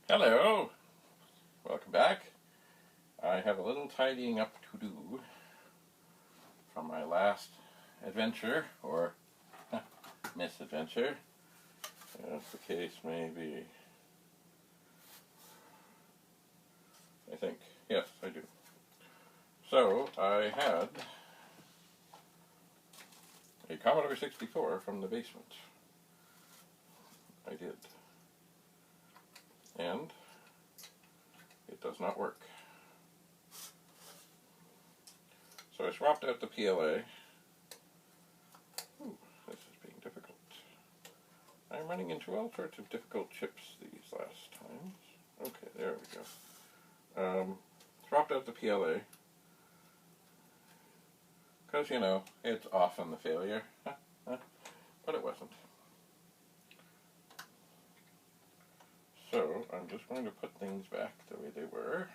Hello, welcome back. I have a little tidying up to do from my last adventure, or misadventure, as the case may be. I think, yes, I do. So, I had a Commodore 64 from the basement. I did. And it does not work. So I swapped out the PLA. Ooh, this is being difficult. I'm running into all sorts of difficult chips these last times. Okay, there we go. Swapped out the PLA. Because, you know, it's often the failure. But it wasn't. So, I'm just going to put things back the way they were.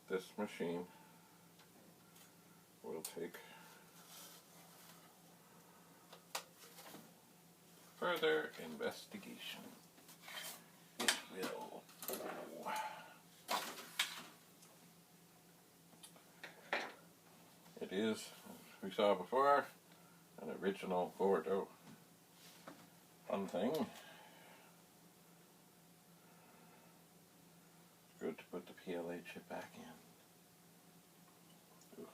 This machine will take further investigation. It will. It is, as we saw before, an original board. Oh, fun thing. It's good to put the PLA chip back in. Ooh.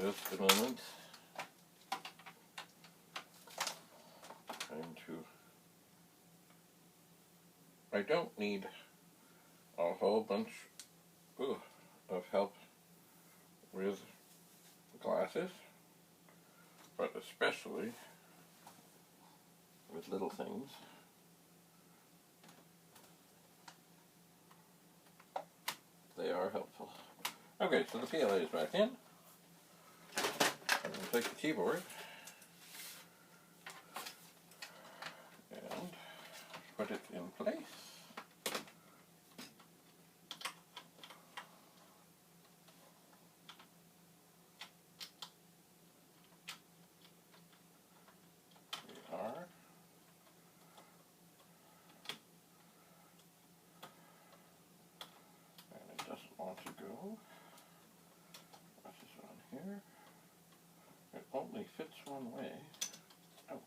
Just a moment. I don't need a whole bunch of help with glasses, but especially with little things. They are helpful. Okay, so the PLA is back in. I'm going to take the keyboard and put it in place. We are. And it doesn't want to go. What is on here? It only fits one way. Oh.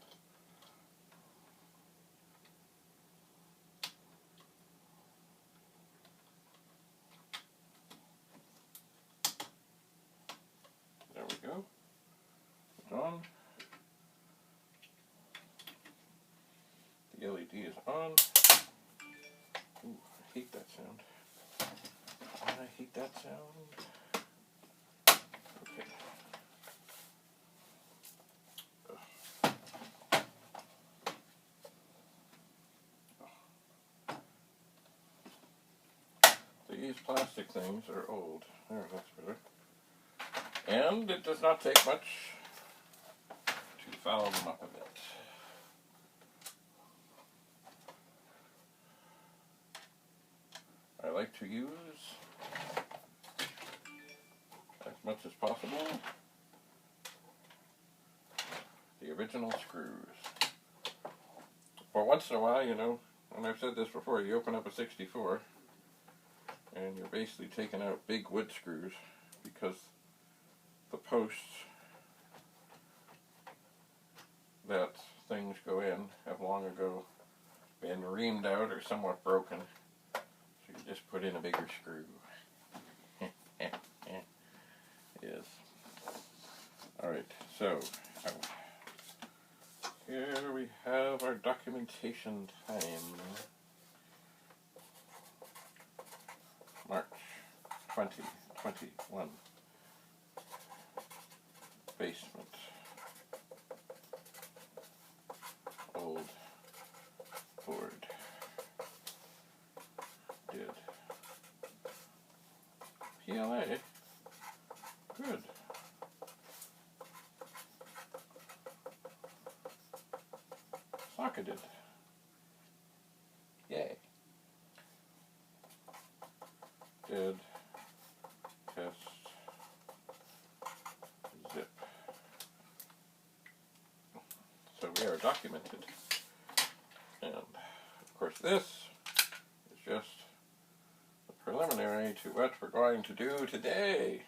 There we go. It's on. The LED is on. Ooh, I hate that sound. I hate that sound. Okay. These plastic things are old. There, that's better. And it does not take much to foul them up a bit. I like to use as much as possible the original screws. For once in a while, you know, and I've said this before, you open up a 64 and you're basically taking out big wood screws because the posts that things go in have long ago been reamed out or somewhat broken. So you just put in a bigger screw. Yes. Alright, so here we have our documentation time. March 2021. Basement. Old board. Did. PLA. Good. Socketed. Yay. Did. Test. Zip. So we are documented. And of course this is just the preliminary to what we're going to do today.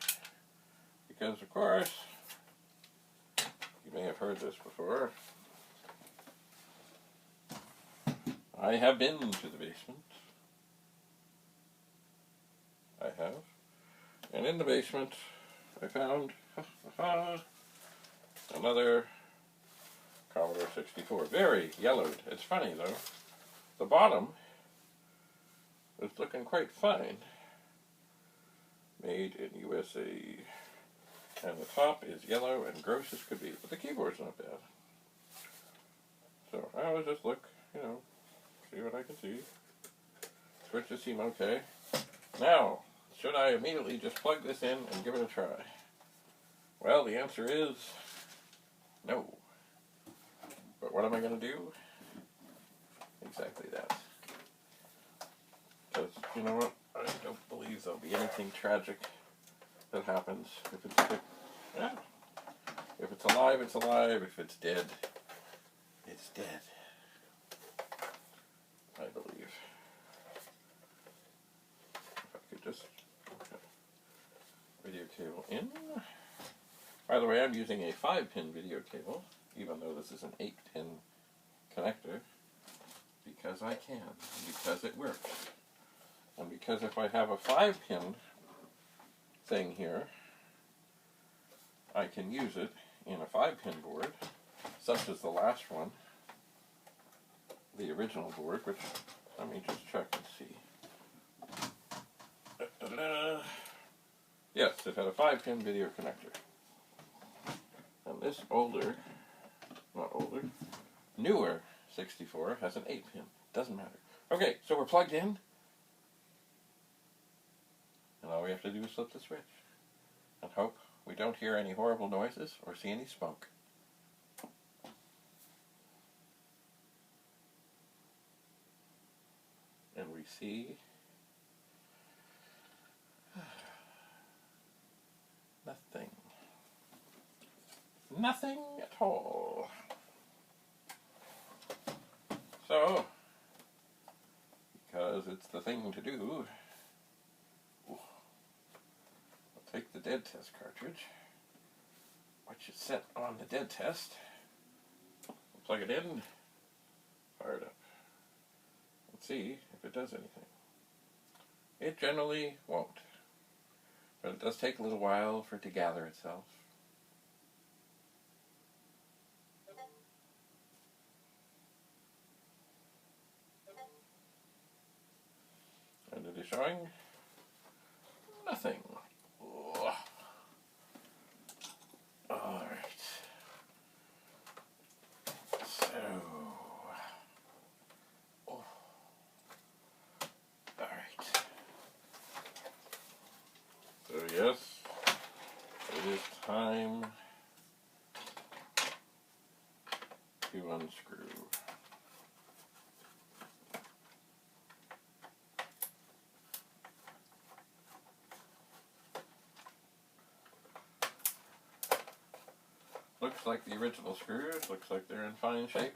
Because of course, you may have heard this before, I have been to the basement. I have. And in the basement I found another Commodore 64. Very yellowed. It's funny though. The bottom is looking quite fine. Made in USA. And the top is yellow and gross as could be. But the keyboard's not bad. So I will just look, you know, see what I can see. Switches seem okay. Now, should I immediately just plug this in and give it a try? Well, the answer is no. But what am I going to do? Exactly that. Because, you know what? I don't believe there'll be anything tragic that happens. If it's alive, it's alive. If it's dead, it's dead. I believe. If I could just video cable in. By the way, I'm using a 5-pin video cable, even though this is an 8-pin connector, because I can, because it works. And because if I have a 5-pin thing here, I can use it in a 5-pin board, such as the last one, the original board, which, let me just check and see. Yes, it had a 5-pin video connector. And this newer 64 has an 8-pin. Doesn't matter. Okay, so we're plugged in. And all we have to do is flip the switch. And hope we don't hear any horrible noises or see any smoke. And we see nothing. Nothing at all. So, because it's the thing to do, I'll take the dead test cartridge, which is set on the dead test, plug it in, fire it up, and see if it does anything. It generally won't, but it does take a little while for it to gather itself. And it is showing nothing. Ugh. All right. So, all right. So yes, it is time to unscrew. Looks like the original screws, looks like they're in fine shape.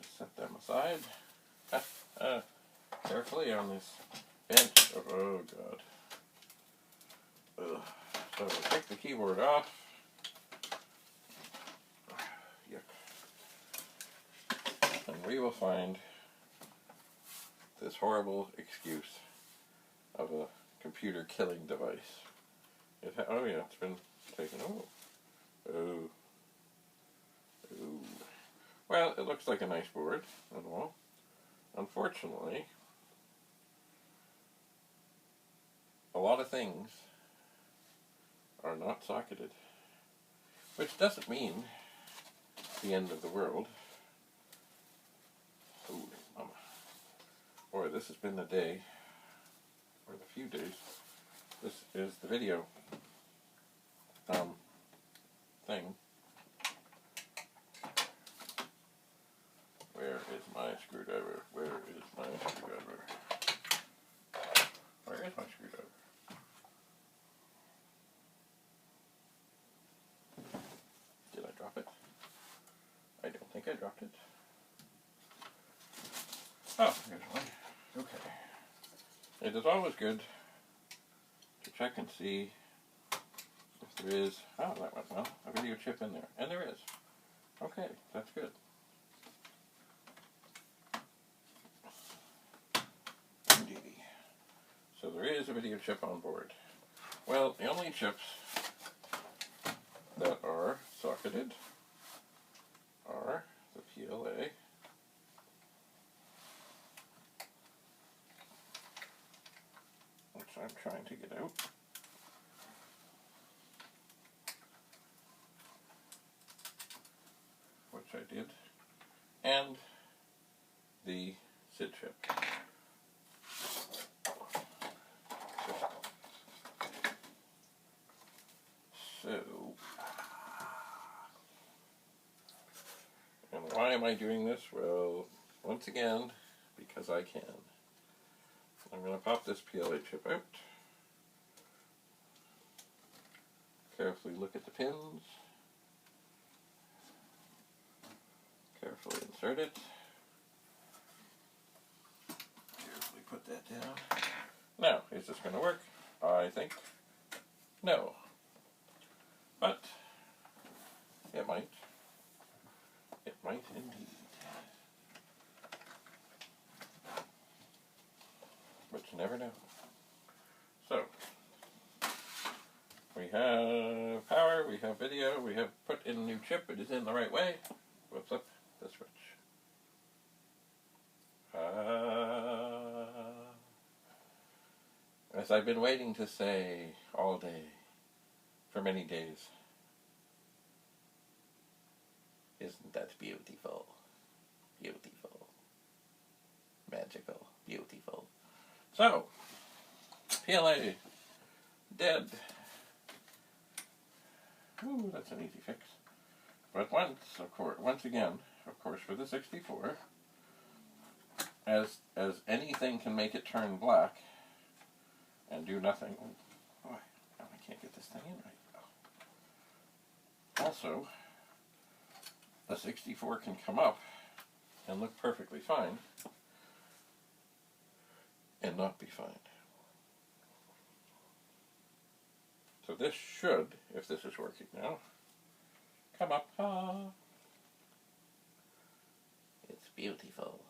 Just set them aside. Carefully on this bench. Oh God. Ugh. So we'll take the keyboard off. Yuck. And we will find this horrible excuse of a computer killing device. Oh yeah, it's been taken. Oh. Well, it looks like a nice board and all. Unfortunately, a lot of things are not socketed, which doesn't mean the end of the world. Holy mama. Boy, this has been the day, or the few days. This is the video thing. Where is my screwdriver? Where is my screwdriver? Where is my screwdriver? dropped it. Oh, here's one. Okay. It is always good to check and see if there is, oh, that went well, a video chip in there. And there is. Okay, that's good. Indeedy. So there is a video chip on board. Well, the only chips that are socketed are the PLA which I'm trying to get out, which I did, and the SID chip. So, and why am I doing this? Well, once again, because I can. I'm going to pop this PLA chip out. Carefully look at the pins. Carefully insert it. Carefully put that down. Now, is this going to work? I think no. But it might. It might indeed. But you never know. So, we have power, we have video, we have put in a new chip, it is in the right way. We'll flip the switch. As I've been waiting to say all day, for many days. Isn't that beautiful? Beautiful. Magical. Beautiful. So, PLA, dead. Ooh, that's an easy fix. But once again, of course, for the 64, as anything can make it turn black and do nothing. Oh, boy, now I can't get this thing in right. Also, a 64 can come up and look perfectly fine and not be fine. So this should, if this is working now, come up. It's beautiful.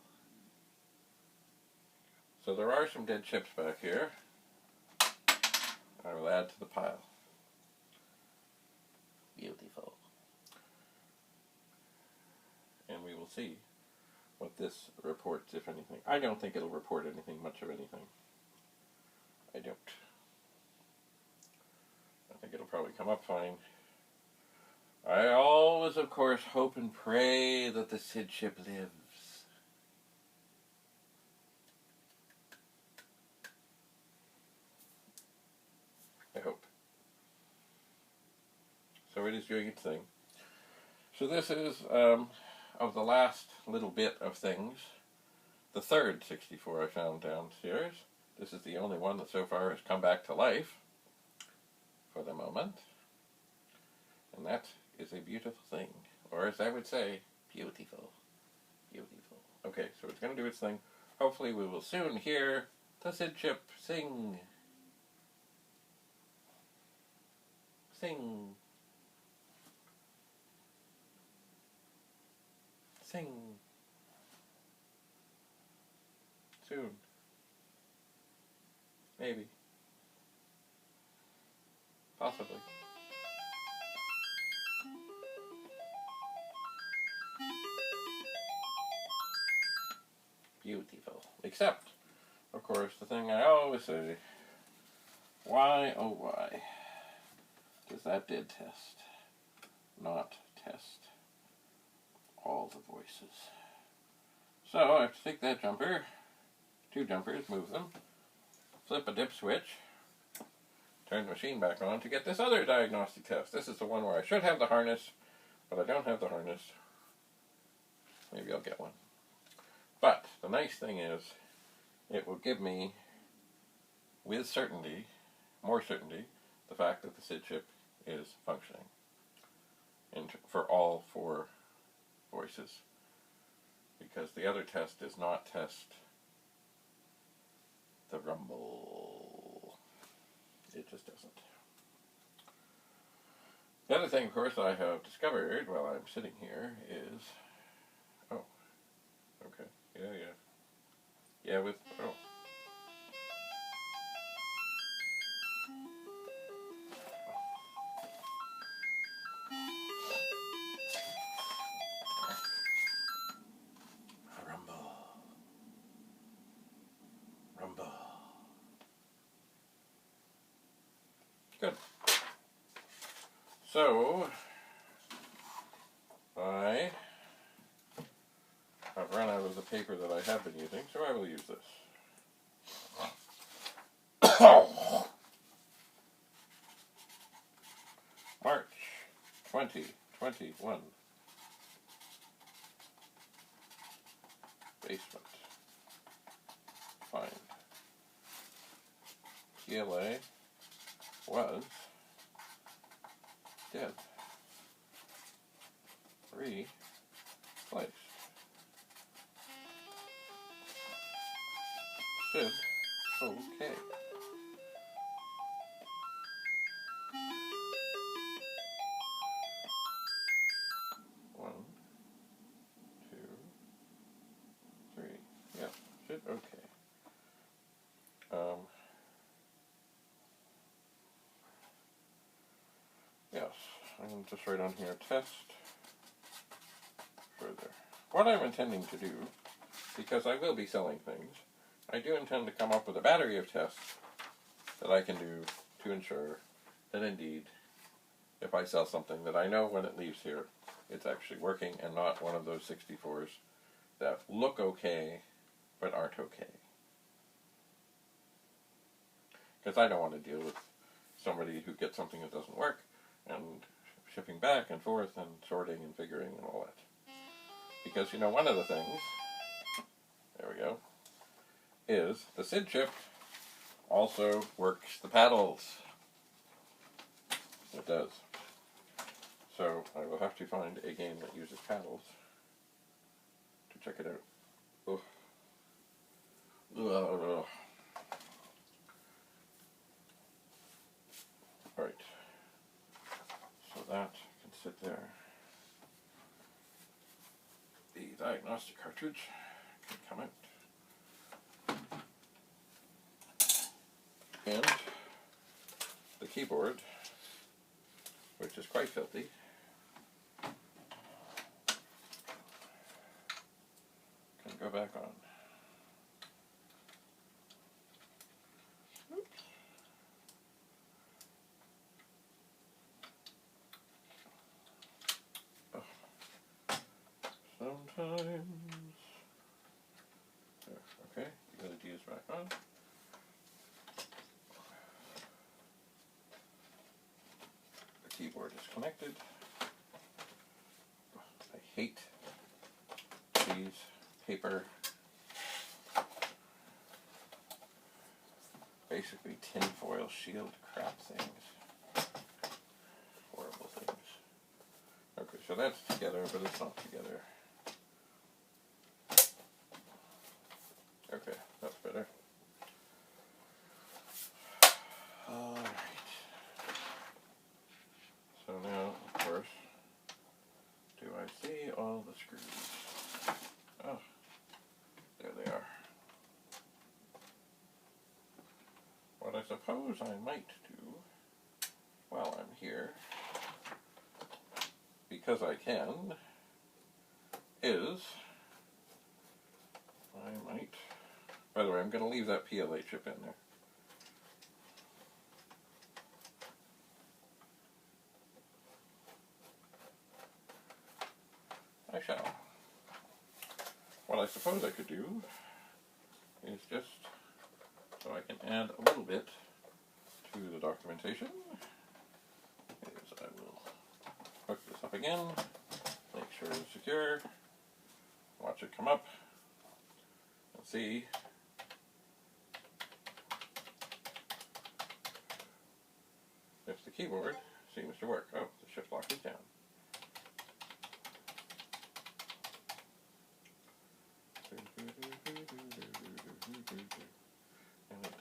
So there are some dead chips back here. I will add to the pile. Beautiful. And we will see what this reports, if anything. I don't think it'll report anything, much of anything. I don't. I think it'll probably come up fine. I always, of course, hope and pray that the SID chip lives. I hope. So it is doing its thing. So this is, of the last little bit of things, the third 64 I found downstairs. This is the only one that so far has come back to life, for the moment. And that is a beautiful thing. Or as I would say, beautiful. Beautiful. Okay, so it's going to do its thing. Hopefully we will soon hear the SID chip sing. Sing. Sing. Soon. Maybe. Possibly. Beautiful. Except, of course, the thing I always say, why, oh why, does that dead test not test all the voices? So I have to take that jumper, two jumpers, move them, flip a dip switch, turn the machine back on to get this other diagnostic test. This is the one where I should have the harness, but I don't have the harness. Maybe I'll get one. But the nice thing is, it will give me, with certainty, more certainty, the fact that the SID chip is functioning for all four voices. because the other test does not test the rumble. It just doesn't. The other thing, of course, I have discovered while I'm sitting here is, oh, okay, yeah, with, oh. Rumble. Good. So, I have run out of the paper that I have been using, so I will use this. March 2021. Basement. Find. ieee-ieee was dead. Replaced. Should okay. One, two, three. Yeah, should okay. Yes, I'm just write on here test further. What I'm intending to do, because I will be selling things, I do intend to come up with a battery of tests that I can do to ensure that indeed, if I sell something, that I know when it leaves here, it's actually working and not one of those 64s that look okay but aren't okay. Because I don't want to deal with somebody who gets something that doesn't work and shipping back and forth and sorting and figuring and all that. Because, you know, one of the things, there we go, is the SID chip also works the paddles. It does. So I will have to find a game that uses paddles to check it out. Ugh. Alright. So that can sit there. The diagnostic cartridge can come out. And the keyboard, which is quite filthy, can go back on. Sometimes. Okay, the LED is back on. The keyboard is connected. I hate these paper, basically tinfoil shield crap things. Horrible things. Okay, so that's together, but it's not together. Okay, that's better. Alright. So now, of course, do I see all the screws? Oh, there they are. What I suppose I might do while I'm here, because I can, is I might, by the way, I'm going to leave that PLA chip in there. I shall. What I suppose I could do is just, so I can add a little bit to the documentation, is I will hook this up again, make sure it's secure, watch it come up, and see if the keyboard seems to work. Oh, the shift lock is down.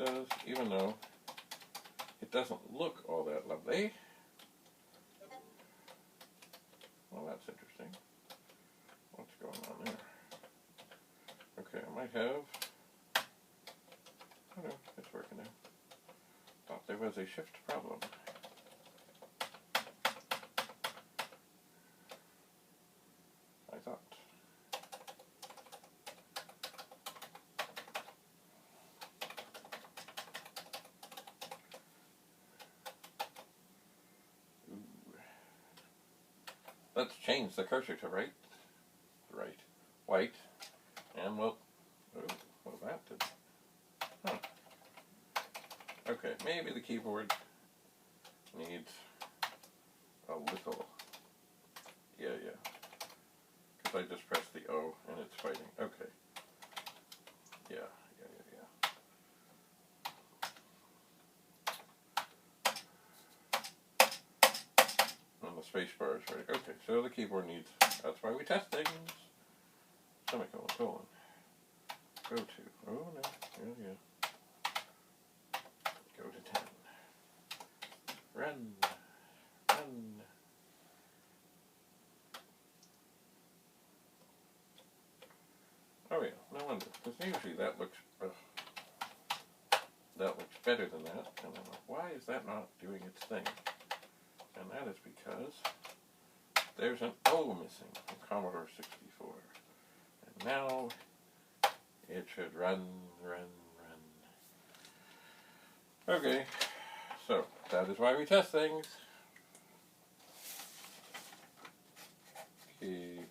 does, even though it doesn't look all that lovely. Well, that's interesting. What's going on there? Okay, I might have... Oh no, it's working now. Thought there was a shift problem. I thought. Ooh. Let's change the cursor to white, and we'll, oh, well that did, huh. Okay, maybe the keyboard needs a little, yeah, because I just pressed the O and it's fighting, okay, yeah. And the space bar is right, okay, so the keyboard needs, that's why we test things. Semicolon, colon, go to, oh no, yeah. Go to 10. Run. Oh yeah, no wonder, because usually that looks better than that, and I'm like, why is that not doing its thing? And that is because there's an O missing from Commodore 64. And now it should run. Okay, so that is why we test things. Keyboard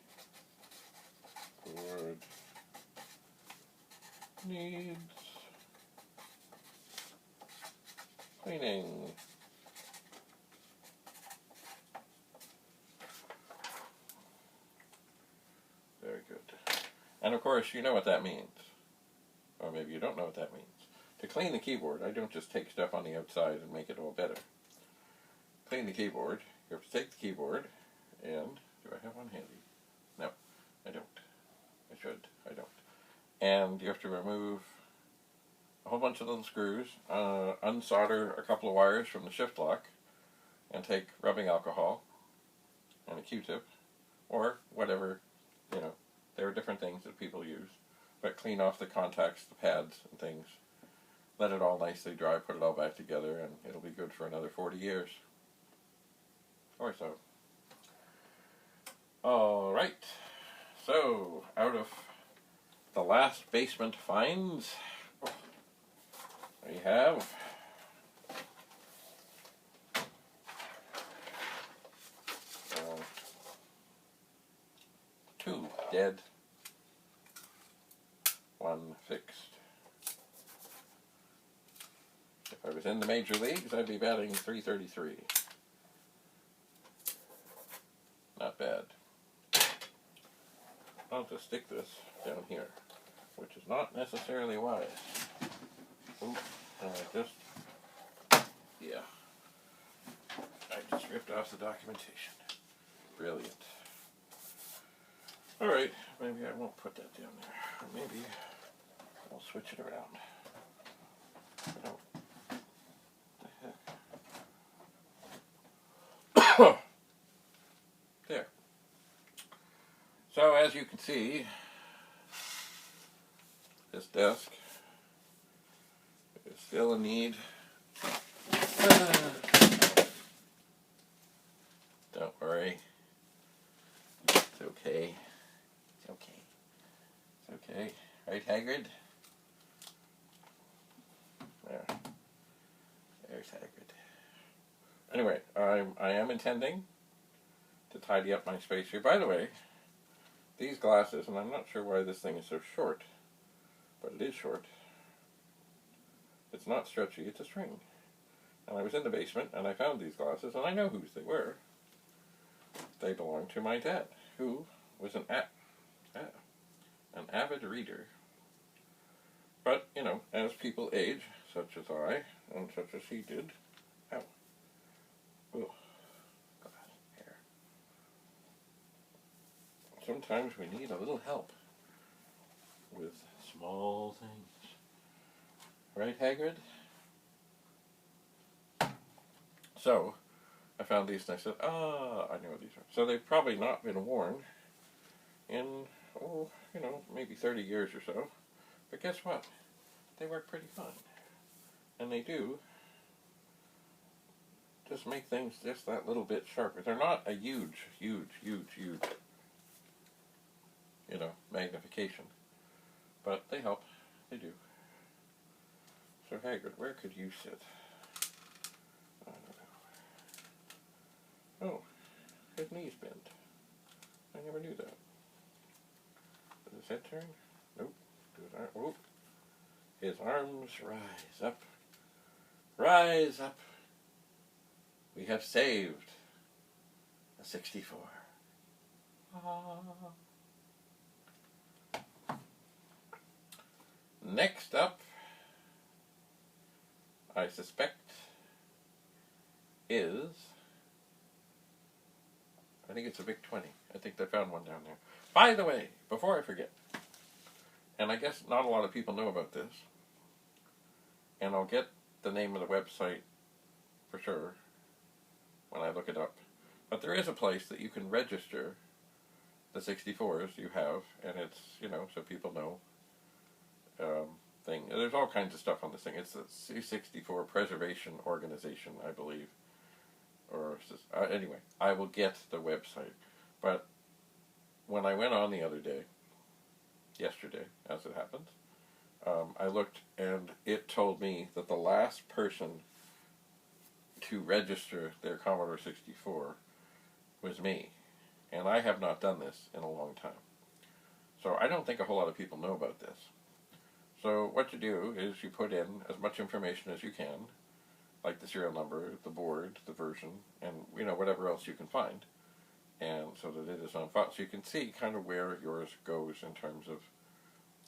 needs cleaning. Very good. And of course, you know what that means. Or maybe you don't know what that means. To clean the keyboard, I don't just take stuff on the outside and make it all better. Clean the keyboard, you have to take the keyboard and, do I have one handy? No, I don't. I should, I don't. And you have to remove a whole bunch of little screws, unsolder a couple of wires from the shift lock, and take rubbing alcohol and a Q-tip, or whatever, you know, there are different things that people use, but clean off the contacts, the pads, and things. Let it all nicely dry, put it all back together, and it'll be good for another 40 years. Or so. Alright, so out of the last basement finds, we have two dead, one fixed. If I was in the major leagues, I'd be batting .333. Not bad. I'll just stick this down here, which is not necessarily wise. Oops, and I just ripped off the documentation. Brilliant. Alright, maybe I won't put that down there. Or maybe I'll switch it around. What the heck? There. So as you can see, this desk is still in need. Don't worry. It's okay. It's okay. It's okay. Right, Hagrid? There. There's Hagrid. Anyway, I am intending to tidy up my space here. By the way, these glasses, and I'm not sure why this thing is so short, but it is short. It's not stretchy, it's a string. And I was in the basement, and I found these glasses, and I know whose they were. They belonged to my dad, who was an avid reader. But, you know, as people age, such as I, and such as he did, ow. Ugh. Glass hair. Sometimes we need a little help with small things. Right, Hagrid? So, I found these and I said, I know what these are. So they've probably not been worn in, maybe 30 years or so. But guess what? They work pretty fine. And they do just make things just that little bit sharper. They're not a huge, magnification. But they help. They do. So Hagrid, where could you sit? I don't know. Oh, his knees bent. I never knew that. Does his head turn? Nope. Oh. His arms rise up. Rise up. We have saved a 64. Next up, I suspect, I think it's a Vic-20. I think they found one down there. By the way, before I forget, and I guess not a lot of people know about this, and I'll get the name of the website for sure when I look it up, but there is a place that you can register the 64s you have, and it's, so people know, thing. There's all kinds of stuff on this thing. It's the C64 Preservation Organization, I believe. Or anyway, I will get the website. But when I went on the other day, yesterday, as it happens, I looked and it told me that the last person to register their Commodore 64 was me. And I have not done this in a long time. So I don't think a whole lot of people know about this. So what you do is you put in as much information as you can, like the serial number, the board, the version, and whatever else you can find, and so that it is on file. So you can see kind of where yours goes in terms of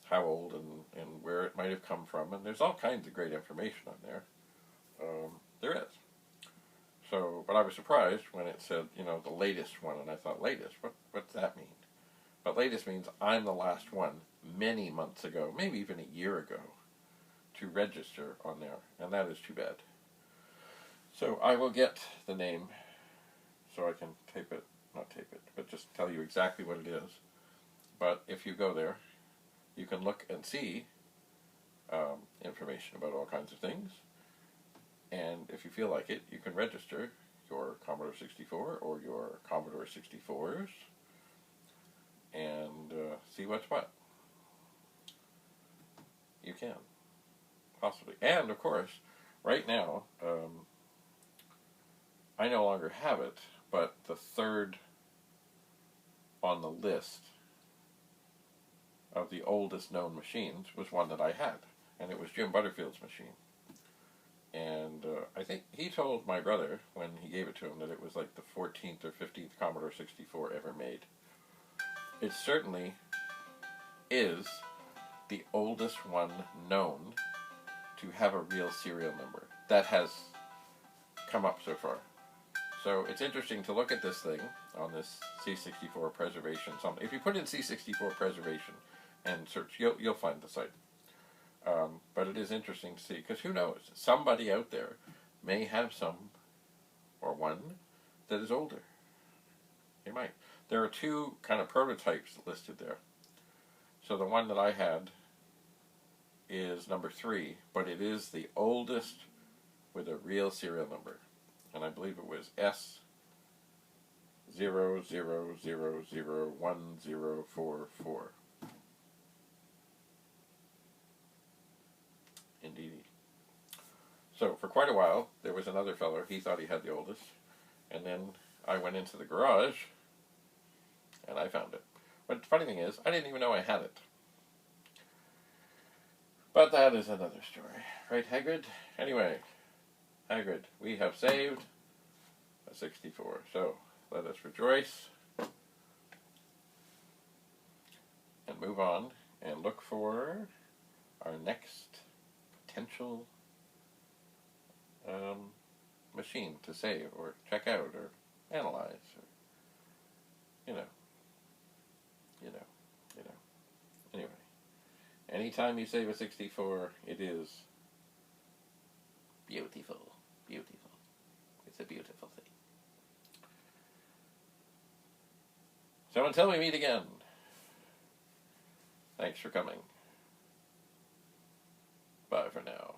how old and where it might have come from, and there's all kinds of great information on there. There is. So, but I was surprised when it said, the latest one, and I thought, latest? What's that mean? But latest means I'm the last one many months ago, maybe even a year ago, to register on there, and that is too bad. So I will get the name so I can not tape it, but just tell you exactly what it is. But if you go there, you can look and see information about all kinds of things, and if you feel like it, you can register your Commodore 64 or your Commodore 64s and see what's what. You can, possibly. And, of course, right now, I no longer have it, but the third on the list of the oldest known machines was one that I had, and it was Jim Butterfield's machine. And I think he told my brother, when he gave it to him, that it was like the 14th or 15th Commodore 64 ever made. It certainly is the oldest one known to have a real serial number that has come up so far. So it's interesting to look at this thing on this C64 preservation. If you put in C64 preservation and search, you'll find the site. But it is interesting to see, because who knows? Somebody out there may have some, or one, that is older. You might. There are two kind of prototypes listed there. So the one that I had is number 3, but it is the oldest with a real serial number. And I believe it was S00001044. Indeed. So for quite a while, there was another fellow, he thought he had the oldest, and then I went into the garage, and I found it. But the funny thing is, I didn't even know I had it. But that is another story. Right, Hagrid? Anyway, Hagrid, we have saved a 64. So, let us rejoice and move on and look for our next potential machine to save or check out or analyze or, Anyway, anytime you save a 64, it is Beautiful. Beautiful. It's a beautiful thing. So until we meet again, thanks for coming. Bye for now.